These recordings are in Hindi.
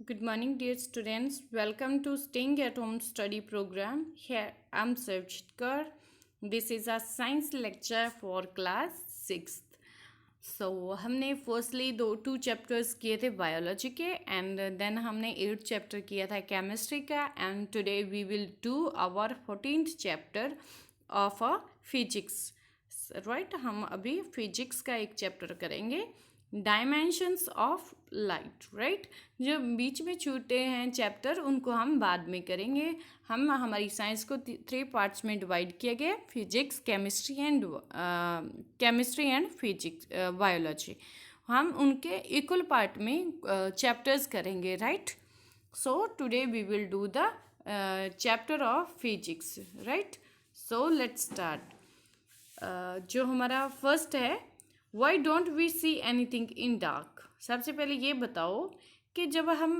Good morning, dear students. Welcome to Staying at Home study program. Here I'm Sarvjitkar. This is a science lecture for class 6th. So हमने फर्स्टली टू चैप्टर्स किए थे बायोलॉजी के एंड देन हमने 8th चैप्टर किया था केमिस्ट्री का and today we will do our 14th chapter of a physics right. हम अभी फिजिक्स का एक चैप्टर करेंगे, डायमेंशंस ऑफ लाइट। राइट, जो बीच में छूटे हैं चैप्टर उनको हम बाद में करेंगे। हमारी साइंस को 3 पार्ट्स में डिवाइड किया गया, physics, chemistry and physics, biology. हम उनके इक्वल पार्ट में चैप्टर्स करेंगे। Right, so today we will do the chapter of physics. Right, so let's start. जो हमारा फर्स्ट है, why don't we see anything in dark. सबसे पहले ये बताओ कि जब हम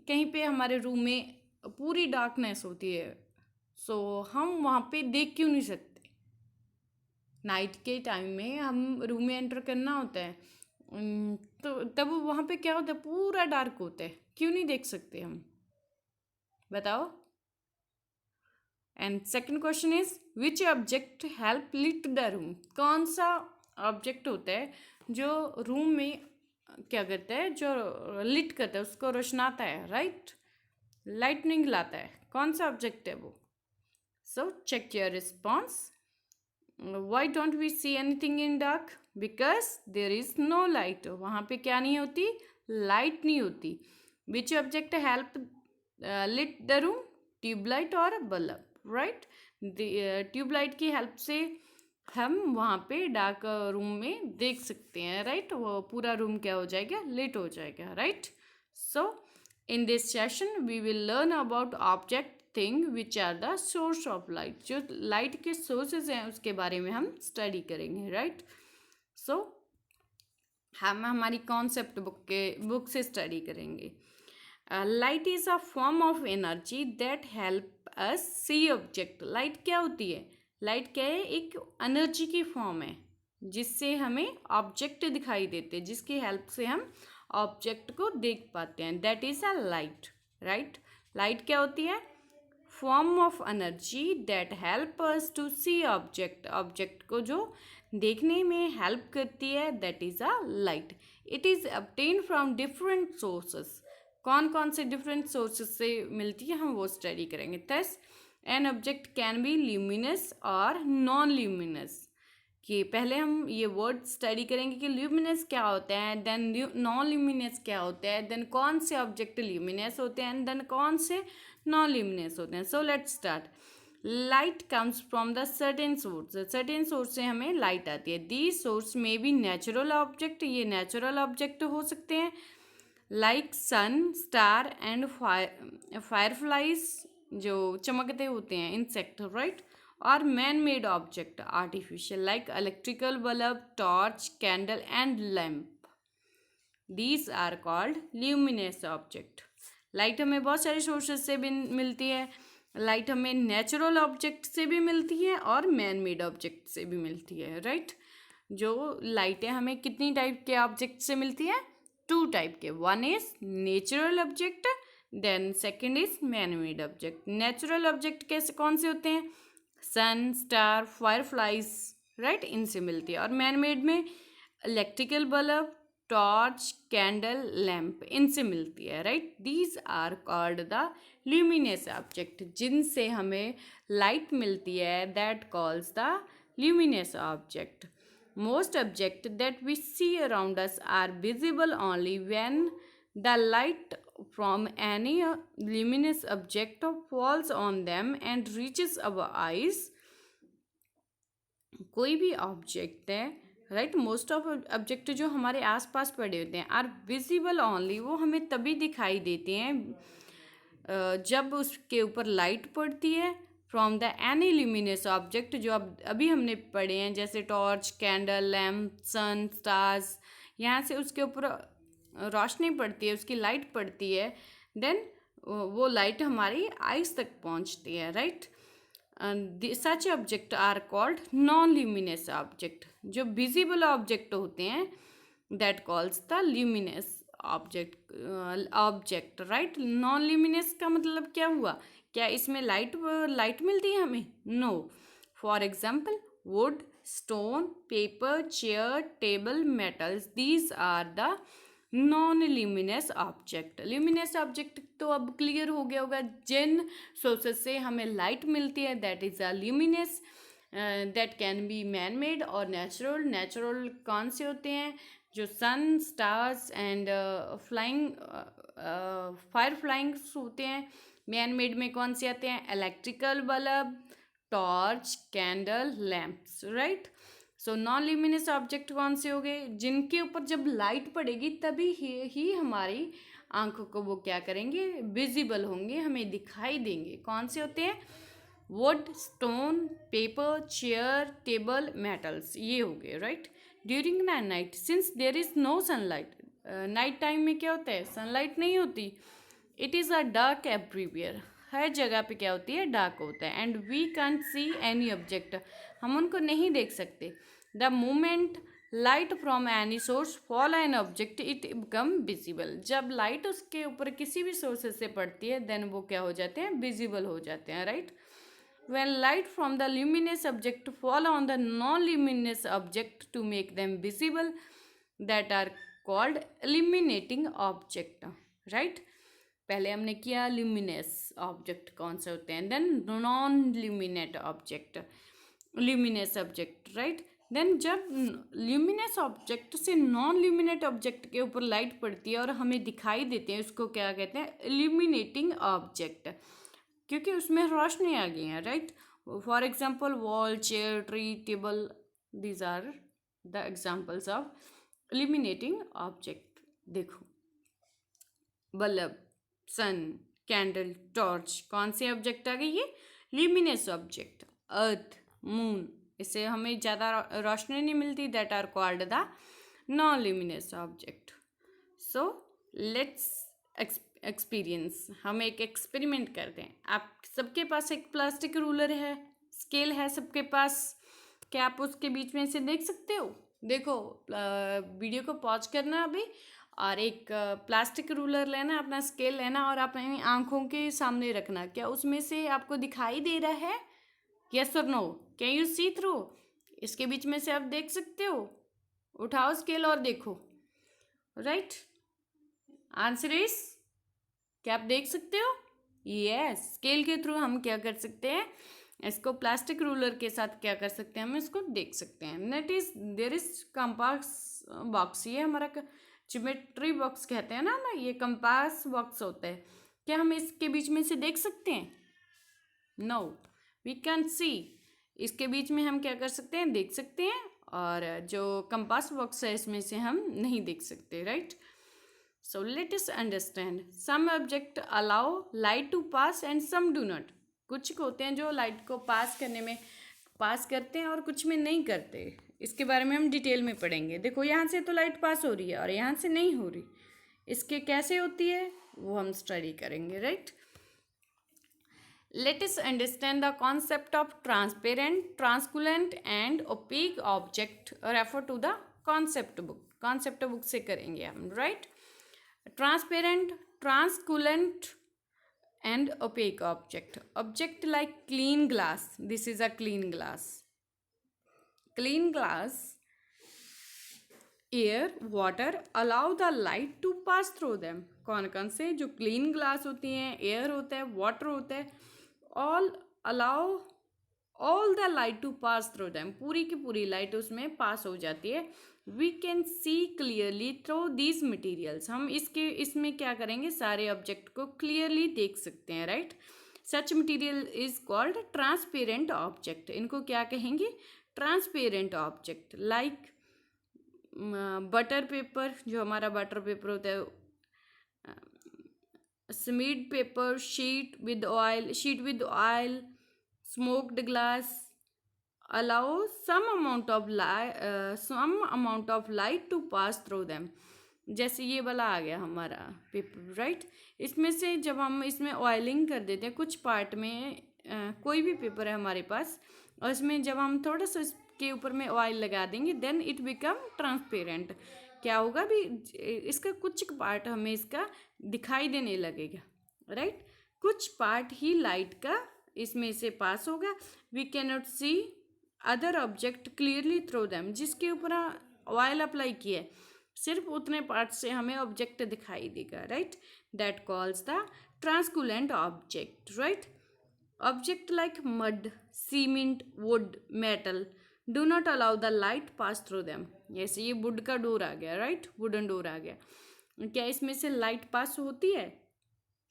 कहीं पे हमारे रूम में पूरी डार्कनेस होती है सो हम वहाँ पे देख क्यों नहीं सकते। नाइट के टाइम में हम रूम में एंटर करना होता है तो तब वहाँ पे क्या होता है, पूरा डार्क होता है, क्यों नहीं देख सकते हम, बताओ। And second question is which object help lit the room. कौन सा ऑब्जेक्ट होता है जो रूम में क्या करता है, जो लिट करता है, उसको रोशनाता है। राइट, लाइटनिंग लाता है, कौन सा ऑब्जेक्ट है वो। So check your response. Why don't we see anything in dark, because there is no light. वहाँ पे क्या नहीं होती, लाइट नहीं होती। Which object help lit the room, tube light और बल्ब। राइट, ट्यूबलाइट की हेल्प से हम वहाँ पे डार्क रूम में देख सकते हैं। राइट, वो पूरा रूम क्या हो जाएगा, लिट हो जाएगा। Right, so in this session we will learn about object thing which are the source of light. जो लाइट के सोर्सेज हैं उसके बारे में हम स्टडी करेंगे। राइट, सो हम हमारी कॉन्सेप्ट बुक से स्टडी करेंगे। Light is a form of energy that help us see object. Light क्या होती है, लाइट क्या है, एक एनर्जी की फॉर्म है जिससे हमें ऑब्जेक्ट दिखाई देते हैं, जिसकी हेल्प से हम ऑब्जेक्ट को देख पाते हैं। That is a light. Right, light क्या होती है, form of energy that help us to see object. Object को जो देखने में हेल्प करती है, that is a light. It is obtained from different sources. कौन कौन से डिफरेंट सोर्सेज से मिलती है हम वो स्टडी करेंगे। Thus an object can be luminous और नॉन ल्यूमिनस। कि पहले हम ये वर्ड स्टडी करेंगे कि ल्यूमिनस क्या होता है, देन नॉन ल्यूमिनस क्या होता है, देन कौन से ऑब्जेक्ट ल्यूमिनस होते हैं, देन कौन से नॉन ल्यूमिनस होते हैं। So let's start. Light comes from the certain source. Certain source से हमें लाइट आती है। These source may be natural object, ये नेचुरल ऑब्जेक्ट हो सकते हैं, like sun, star and fireflies जो चमकते होते हैं, इंसेक्ट। राइट, और man made object artificial, like electrical bulb, torch, candle and lamp. These are called luminous object. Light हमें बहुत सारे सोर्सेज से भी मिलती है। लाइट हमें नेचुरल ऑब्जेक्ट से भी मिलती है और मैन मेड ऑब्जेक्ट से भी मिलती है। राइट, जो लाइटें हमें कितनी टाइप के ऑब्जेक्ट से मिलती है, 2 टाइप के। One is natural object, then second is man made object. Natural object कैसे कौन से होते हैं, सन, स्टार, फायरफ्लाइज। राइट, इनसे मिलती है। और मैन मेड में electrical bulb, torch, candle, lamp, इनसे मिलती है। Right, these are called the luminous object. जिनसे हमें लाइट मिलती है, that calls the luminous object. Most objects that we see around us are visible only when the light from any luminous object falls on them and reaches our eyes. कोई भी ऑब्जेक्ट है, राइट, मोस्ट ऑफ ऑब्जेक्ट जो हमारे आसपास पड़े होते हैं आर विजिबल ओनली, वो हमें तभी दिखाई देते हैं जब उसके ऊपर लाइट पड़ती है from the any luminous object, जो अब अभी हमने पढ़े हैं, जैसे टॉर्च, कैंडल, लैम्प, सन, स्टार्स। यहाँ से उसके ऊपर रोशनी पड़ती है, उसकी लाइट पड़ती है, देन वो लाइट हमारी आइज तक पहुँचती है। Right, such object are called non luminous object. जो विजिबल ऑब्जेक्ट होते हैं that calls the luminous object right. Non luminous का मतलब क्या हुआ, क्या इसमें लाइट मिलती है हमें? No. For example wood, stone, paper, chair, table, metals, these are the non luminous object. Luminous object तो अब क्लियर हो गया होगा, जिन सोर्सेस से हमें लाइट मिलती है that is a luminous, that can be man made और नेचुरल। नेचुरल कौन से होते हैं? जो सन, स्टार्स एंड फ्लाइंग फायर फ्लाइंग्स होते हैं। मैन मेड में कौन से आते हैं? Electrical bulb, torch, candle, lamps, right. So non luminous object कौन से हो गए? जिनके ऊपर जब लाइट पड़ेगी तभी ही हमारी आंखों को वो क्या करेंगे? विजिबल होंगे, हमें दिखाई देंगे। कौन से होते हैं? Wood, stone, paper, chair, table, metals, ये हो गए, right. During the night since there is no sunlight, night time में क्या होता है? सनलाइट नहीं होती। It is a dark everywhere, हर जगह पे क्या होती है? डार्क होता है। And we can't see any object, हम उनको नहीं देख सकते। The moment light from any source fall an object it become visible, जब लाइट उसके ऊपर किसी भी सोर्सेज से पड़ती है देन वो क्या हो जाते हैं? विजिबल हो जाते हैं, right. When light from the luminous object fall on the non-luminous object to make them visible, that are called illuminating object, right? पहले हमने किया luminous object कौन से होते हैं, then non-luminate object, luminous object, right? Then जब ल्यूमिनस ऑब्जेक्ट से नॉन ल्यूमिनेट ऑब्जेक्ट के ऊपर लाइट पड़ती है और हमें दिखाई देते हैं, उसको क्या कहते हैं? इल्यूमिनेटिंग ऑब्जेक्ट, क्योंकि उसमें रोशनी आ गई है, right. For example wall, chair, tree, table, these are the examples of illuminating object. देखो बल्ब, सन, कैंडल, टॉर्च, कौन से ऑब्जेक्ट आ गई? ये ल्यूमिनस ऑब्जेक्ट। अर्थ, मून, इससे हमें ज़्यादा रोशनी नहीं मिलती, that are called the non luminous object. So let's experience, हम एक एक्सपेरिमेंट करते हैं। आप सबके पास एक प्लास्टिक रूलर है, स्केल है सबके पास, क्या आप उसके बीच में से देख सकते हो? देखो वीडियो को पॉज करना अभी, और एक प्लास्टिक रूलर लेना, अपना स्केल लेना और अपनी आंखों के सामने रखना। क्या उसमें से आपको दिखाई दे रहा है? यस और no? Can you see through? इसके बीच में से आप देख सकते हो? उठाओ स्केल और देखो, राइट। आंसर इज, क्या आप देख सकते हो? यस। स्केल के थ्रू हम क्या कर सकते हैं? इसको प्लास्टिक रूलर के साथ क्या कर सकते हैं? हम इसको देख सकते हैं। Net is there is compass box, ये हमारा ज्योमेट्री बॉक्स कहते हैं ना, ये कंपास बॉक्स होता है। क्या हम इसके बीच में से देख सकते हैं? No, we can see. इसके बीच में हम क्या कर सकते हैं? देख सकते हैं, और जो कंपास बॉक्स है इसमें से हम नहीं देख सकते, right. So let us understand. Some object allow light to pass and some do not. कुछ होते हैं जो लाइट को पास करने में पास करते हैं और कुछ में नहीं करते। इसके बारे में हम डिटेल में पढ़ेंगे। देखो यहाँ से तो लाइट पास हो रही है और यहाँ से नहीं हो रही, इसके कैसे होती है वो हम स्टडी करेंगे, right. Let us understand the concept of transparent, translucent and opaque object. Refer to the concept book. Concept book से करेंगे हम, right? Transparent, translucent and opaque object. Object like clean glass. This is a clean glass. Clean glass, air, water allow the light to pass through them. कौन कौन से? जो क्लीन ग्लास होती हैं, एयर होता है, वाटर होता है, all allow all the light to pass through them, पूरी की पूरी लाइट उसमें पास हो जाती है। We can see clearly through these materials, हम इसमें क्या करेंगे? सारे ऑब्जेक्ट को क्लियरली देख सकते हैं, right. Such material is called transparent object. इनको क्या कहेंगे? Transparent object. Like butter paper, जो हमारा बटर पेपर होता है, Smith paper, sheet with oil, smoked glass allow some amount of light to pass through them. जैसे ये वाला आ गया हमारा पेपर, राइट। इसमें से जब हम इसमें ऑयलिंग कर देते हैं कुछ पार्ट में, कोई भी पेपर है हमारे पास, और इसमें जब हम थोड़ा सा इसके ऊपर में ऑयल लगा देंगे देन इट बिकम ट्रांसपेरेंट। क्या होगा भी, इसका कुछ पार्ट हमें इसका दिखाई देने लगेगा, राइट। कुछ पार्ट ही लाइट का इसमें से पास होगा। We can not see other object clearly through them, जिसके ऊपर ऑयल अप्लाई किया है सिर्फ उतने पार्ट से हमें ऑब्जेक्ट दिखाई देगा, right. That calls the translucent object, right. Object like mud, cement, wood, metal do not allow the light pass through them. जैसे ये वुड का डोर आ गया, राइट, वुडन डोर आ गया, क्या इसमें से लाइट पास होती है,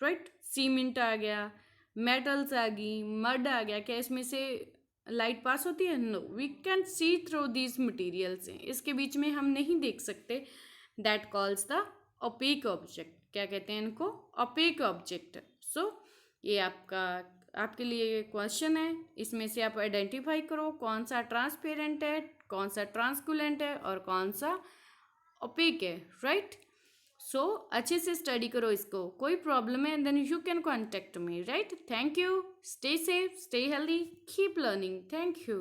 राइट। सीमेंट आ गया, मेटल्स आ गई, मड आ गया, क्या इसमें से लाइट पास होती है? No, we can see through these materials, इसके बीच में हम नहीं देख सकते। That calls the opaque object, क्या कहते हैं इनको? Opaque object. सो ये आपके लिए क्वेश्चन है, इसमें से आप आइडेंटिफाई करो कौन सा ट्रांसपेरेंट है, कौन सा ट्रांसकुलेंट है और कौन सा ओपेक है, राइट। सो अच्छे से स्टडी करो इसको, कोई प्रॉब्लम है then you can contact me, right. Thank you, stay safe, stay healthy, keep learning, thank you.